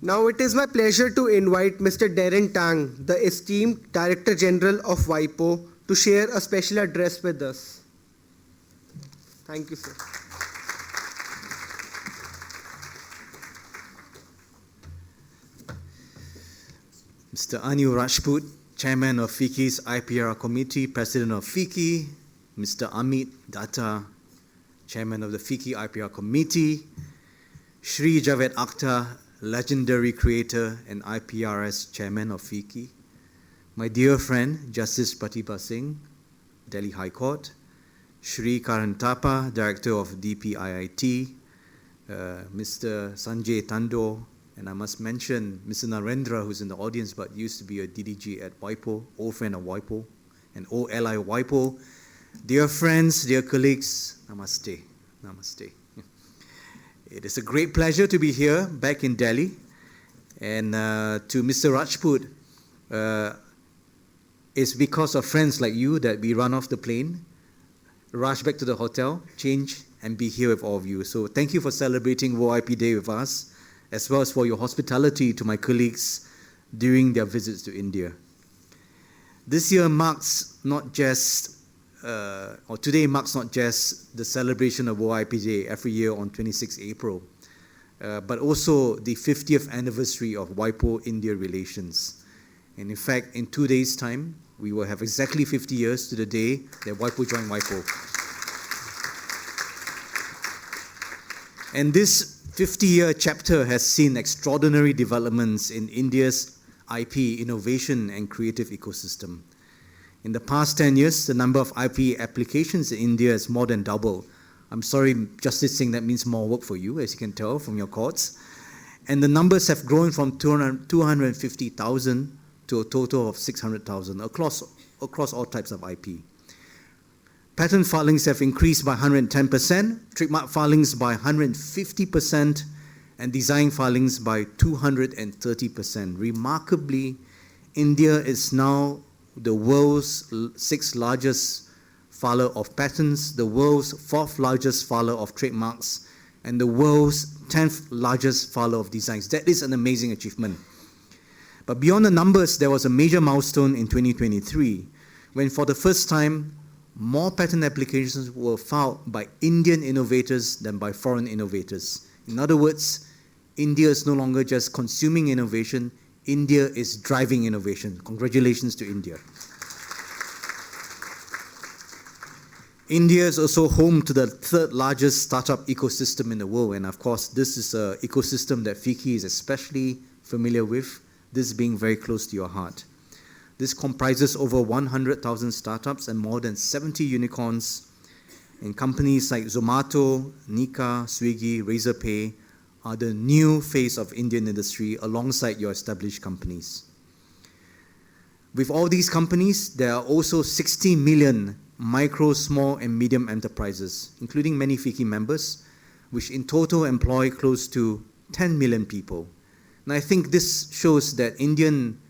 Now it is my pleasure to invite Mr. Daren Tang, the esteemed Director General of WIPO, to share a special address with us. Thank you, sir. Mr. Anil Rajput, Chairman of FICCI's IPR Committee, President of FICCI, Mr. Amit Datta, Chairman of the FICCI-IPR Committee, Shri Javed Akhtar, legendary creator and IPRS Chairman of FICCI, my dear friend, Justice Pratibha Singh, Delhi High Court, Shri Karan Thapa, Director of DPIIT, Mr. Sanjay Tando, and I must mention Mr. Narendra, who's in the audience but used to be a DDG at WIPO, old friend of WIPO, and old ally of WIPO. Dear friends, dear colleagues, namaste, namaste. It is a great pleasure to be here, back in Delhi. And to Mr. Rajput, it's because of friends like you that we run off the plane, rush back to the hotel, change, and be here with all of you. So thank you for celebrating WIPO Day with us, as well as for your hospitality to my colleagues during their visits to India. This year marks not just, or today marks not just the celebration of WIPO Day every year on 26 April, but also the 50th anniversary of WIPO-India relations. And in fact, in 2 days' time, we will have exactly 50 years to the day that WIPO joined WIPO. And this 50-year chapter has seen extraordinary developments in India's IP innovation and creative ecosystem. In the past 10 years, the number of IP applications in India has more than doubled. I'm sorry, Justice Singh, that means more work for you, as you can tell from your courts. And the numbers have grown from 250,000 to a total of 600,000 across all types of IP. Patent filings have increased by 110%, trademark filings by 150%, and design filings by 230%. Remarkably, India is now the world's sixth largest filer of patents, the world's fourth largest filer of trademarks, and the world's 10th largest filer of designs. That is an amazing achievement. But beyond the numbers, there was a major milestone in 2023, when for the first time, more patent applications were filed by Indian innovators than by foreign innovators. In other words, India is no longer just consuming innovation, India is driving innovation. Congratulations to India. India is also home to the third largest startup ecosystem in the world, and of course, this is an ecosystem that FICCI is especially familiar with, this being very close to your heart. This comprises over 100,000 startups and more than 70 unicorns, and companies like Zomato, Nika, Swiggy, Razorpay are the new face of Indian industry alongside your established companies. With all these companies, there are also 60 million micro, small, and medium enterprises, including many FICCI members, which in total employ close to 10 million people. And I think this shows that Indian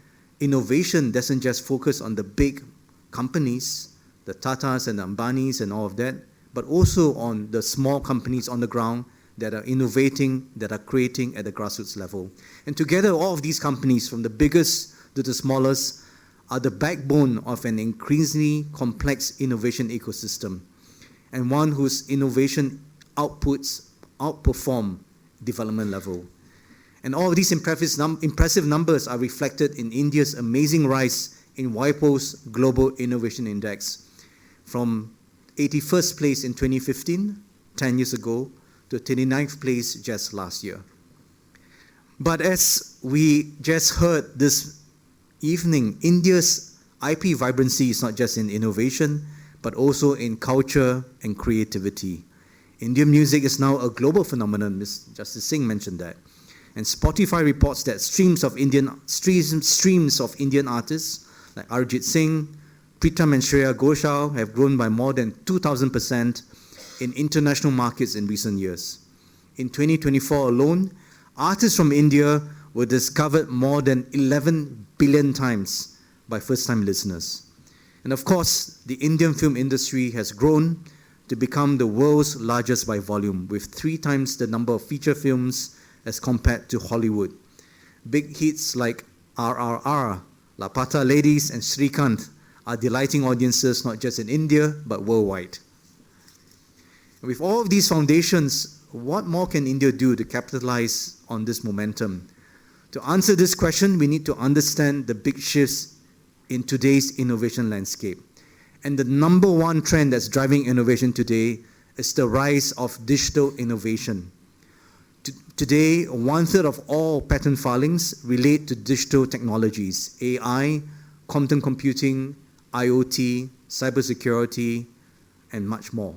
innovation doesn't just focus on the big companies, the Tatas and the Ambanis and all of that, but also on the small companies on the ground that are innovating, that are creating at the grassroots level. And together, all of these companies, from the biggest to the smallest, are the backbone of an increasingly complex innovation ecosystem, and one whose innovation outputs outperform development level. And all of these impressive numbers are reflected in India's amazing rise in WIPO's Global Innovation Index, from 81st place in 2015, 10 years ago, to 29th place just last year. But as we just heard this evening, India's IP vibrancy is not just in innovation, but also in culture and creativity. Indian music is now a global phenomenon, Ms. Justice Singh mentioned that. And Spotify reports that streams of Indian artists like Arijit Singh, Pritam and Shreya Ghoshal have grown by more than 2,000% in international markets in recent years. In 2024 alone, artists from India were discovered more than 11 billion times by first-time listeners. And of course, the Indian film industry has grown to become the world's largest by volume, with 3 times the number of feature films as compared to Hollywood. Big hits like RRR, La Pata Ladies, and Srikant are delighting audiences not just in India, but worldwide. With all of these foundations, what more can India do to capitalize on this momentum? To answer this question, we need to understand the big shifts in today's innovation landscape. And the number one trend that's driving innovation today is the rise of digital innovation. Today, 1/3 of all patent filings relate to digital technologies, AI, quantum computing, IoT, cybersecurity, and much more.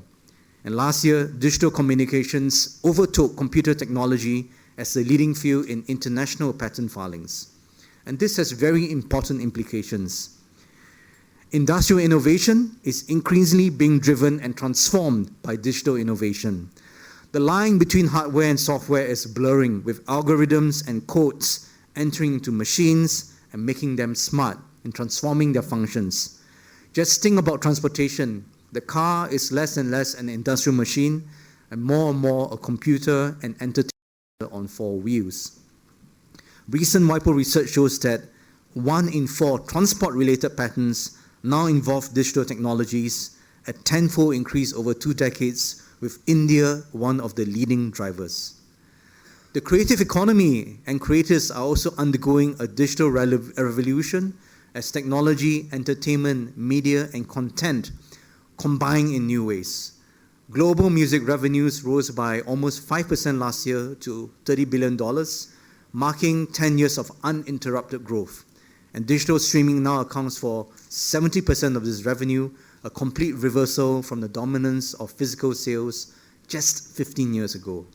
And last year, digital communications overtook computer technology as the leading field in international patent filings. And this has very important implications. Industrial innovation is increasingly being driven and transformed by digital innovation. The line between hardware and software is blurring, with algorithms and codes entering into machines and making them smart and transforming their functions. Just think about transportation. The car is less and less an industrial machine and more a computer and entertainment on 4 wheels. Recent WIPO research shows that 1 in 4 transport-related patents now involve digital technologies, a 10-fold increase over 2 decades, with India one of the leading drivers. The creative economy and creators are also undergoing a digital revolution as technology, entertainment, media, and content combine in new ways. Global music revenues rose by almost 5% last year to $30 billion, marking 10 years of uninterrupted growth. And digital streaming now accounts for 70% of this revenue, a complete reversal from the dominance of physical sales just 15 years ago.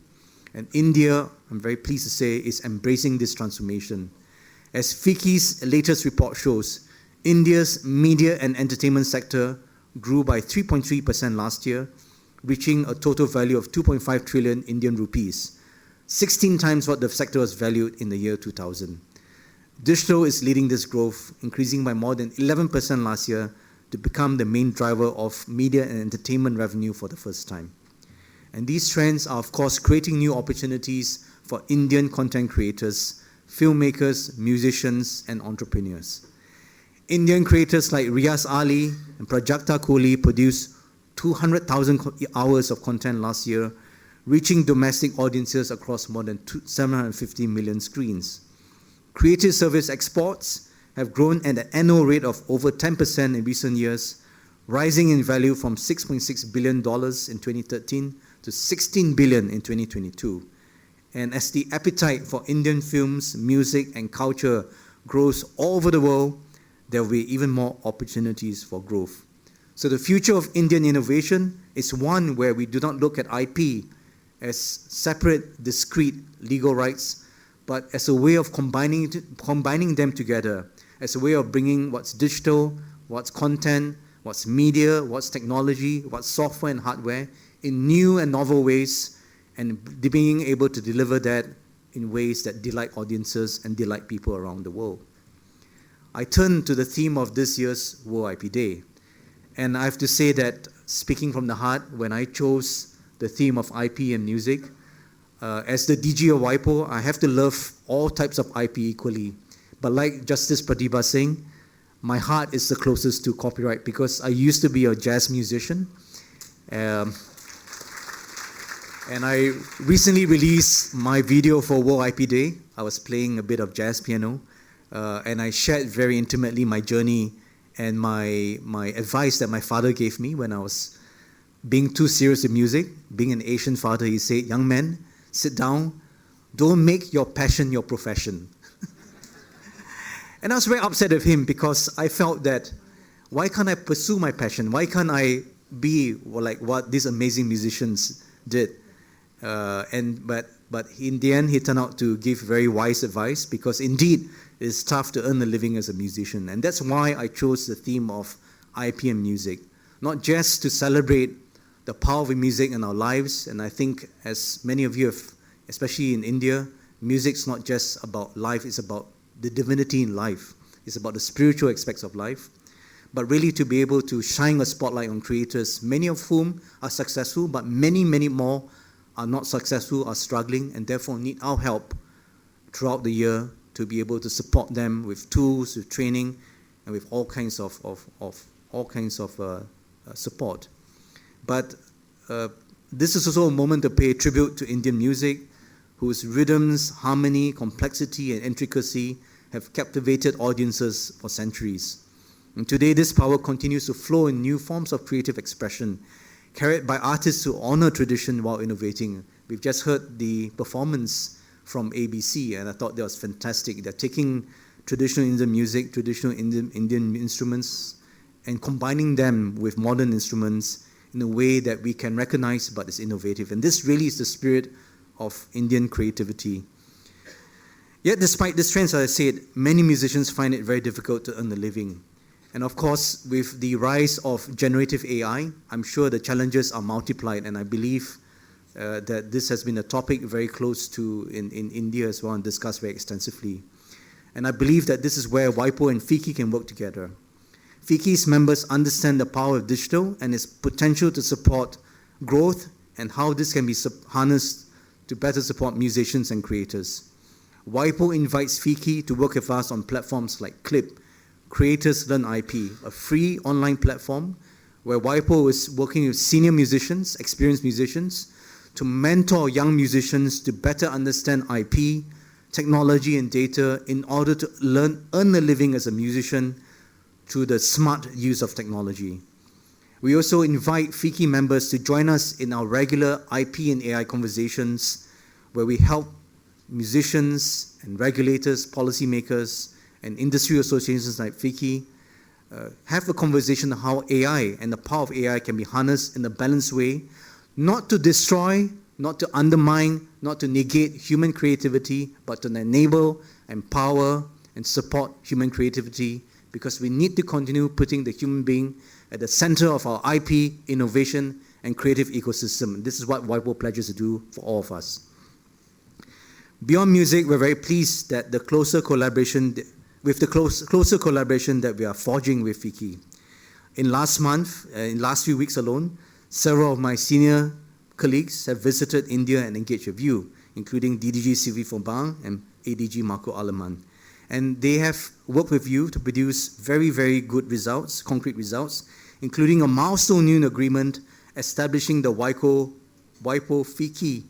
And India, I'm very pleased to say, is embracing this transformation. As FICCI's latest report shows, India's media and entertainment sector grew by 3.3% last year, reaching a total value of 2.5 trillion Indian rupees, 16 times what the sector was valued in the year 2000. Digital is leading this growth, increasing by more than 11% last year to become the main driver of media and entertainment revenue for the first time. And these trends are, of course, creating new opportunities for Indian content creators, filmmakers, musicians, and entrepreneurs. Indian creators like Riaz Ali and Prajakta Kohli produced 200,000 hours of content last year, reaching domestic audiences across more than 750 million screens. Creative service exports have grown at an annual rate of over 10% in recent years, rising in value from $6.6 billion in 2013 to $16 billion in 2022. And as the appetite for Indian films, music, and culture grows all over the world, there will be even more opportunities for growth. So the future of Indian innovation is one where we do not look at IP as separate, discrete legal rights, but as a way of combining them together, as a way of bringing what's digital, what's content, what's media, what's technology, what's software and hardware in new and novel ways, and being able to deliver that in ways that delight audiences and delight people around the world. I turn to the theme of this year's World IP Day. And I have to say that, speaking from the heart, when I chose the theme of IP and music, as the DG of WIPO, I have to love all types of IP equally. But like Justice Pratibha Singh, my heart is the closest to copyright because I used to be a jazz musician. And I recently released my video for World IP Day. I was playing a bit of jazz piano, and I shared very intimately my journey and my advice that my father gave me when I was being too serious with music. Being an Asian father, he said, "Young man, sit down. Don't make your passion your profession." And I was very upset with him because I felt that, why can't I pursue my passion? Why can't I be like what these amazing musicians did? But in the end, he turned out to give very wise advice because indeed, it's tough to earn a living as a musician. And that's why I chose the theme of IP and music, not just to celebrate the power of music in our lives. And I think as many of you have, especially in India, music's not just about life, it's about the divinity in life. It's about the spiritual aspects of life. But really to be able to shine a spotlight on creators, many of whom are successful, but many, many more are not successful, are struggling, and therefore need our help throughout the year to to be able to support them with tools, with training, and with all kinds of support. But this is also a moment to pay tribute to Indian music, whose rhythms, harmony, complexity, and intricacy have captivated audiences for centuries. And today, this power continues to flow in new forms of creative expression, carried by artists who honor tradition while innovating. We've just heard the performance from ABC, and I thought that was fantastic. They're taking traditional Indian music, traditional Indian instruments, and combining them with modern instruments in a way that we can recognize but is innovative. And this really is the spirit of Indian creativity. Yet despite this trend, as I said, many musicians find it very difficult to earn a living. And of course, with the rise of generative AI, I'm sure the challenges are multiplied, and I believe that this has been a topic very close to in India as well and discussed very extensively. And I believe that this is where WIPO and FICCI can work together. FICCI's members understand the power of digital and its potential to support growth and how this can be harnessed to better support musicians and creators. WIPO invites FICCI to work with us on platforms like CLIP, Creators Learn IP, a free online platform where WIPO is working with senior musicians, experienced musicians, to mentor young musicians to better understand IP, technology, and data in order to earn a living as a musician through the smart use of technology. We also invite FICCI members to join us in our regular IP and AI conversations, where we help musicians and regulators, policymakers, and industry associations like FICCI have a conversation on how AI and the power of AI can be harnessed in a balanced way, not to destroy, not to undermine, not to negate human creativity, but to enable, empower, and support human creativity, because we need to continue putting the human being at the center of our IP, innovation, and creative ecosystem. This is what WIPO pledges to do for all of us. Beyond music, we're very pleased that the closer collaboration that we are forging with FICCI. In last few weeks alone, several of my senior colleagues have visited India and engaged with you, including DDG Sylvie Fauban and ADG Marco Aleman. And they have worked with you to produce very, very good results, concrete results, including a milestone new agreement establishing the WIPO FICCI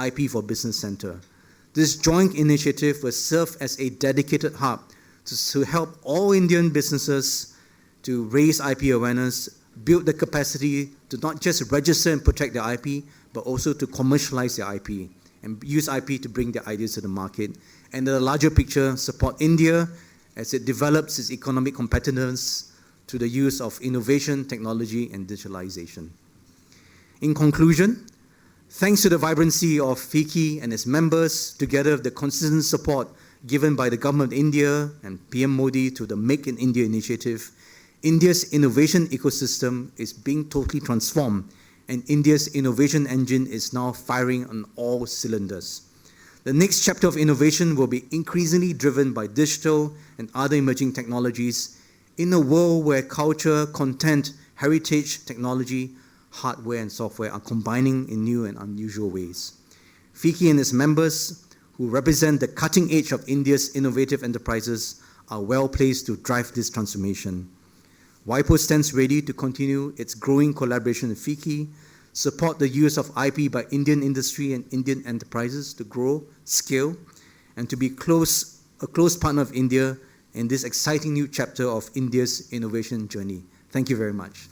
IP for Business Center. This joint initiative will serve as a dedicated hub to help all Indian businesses to raise IP awareness, build the capacity to not just register and protect their IP, but also to commercialize their IP and use IP to bring their ideas to the market. And in the larger picture, support India as it develops its economic competitiveness through the use of innovation, technology, and digitalization. In conclusion, thanks to the vibrancy of FICCI and its members, together with the consistent support given by the Government of India and PM Modi to the Make in India initiative, India's innovation ecosystem is being totally transformed, and India's innovation engine is now firing on all cylinders. The next chapter of innovation will be increasingly driven by digital and other emerging technologies in a world where culture, content, heritage, technology, hardware, and software are combining in new and unusual ways. FICCI and its members, who represent the cutting edge of India's innovative enterprises, are well placed to drive this transformation. WIPO stands ready to continue its growing collaboration with FICCI, support the use of IP by Indian industry and Indian enterprises to grow, scale, and to be a close partner of India in this exciting new chapter of India's innovation journey. Thank you very much.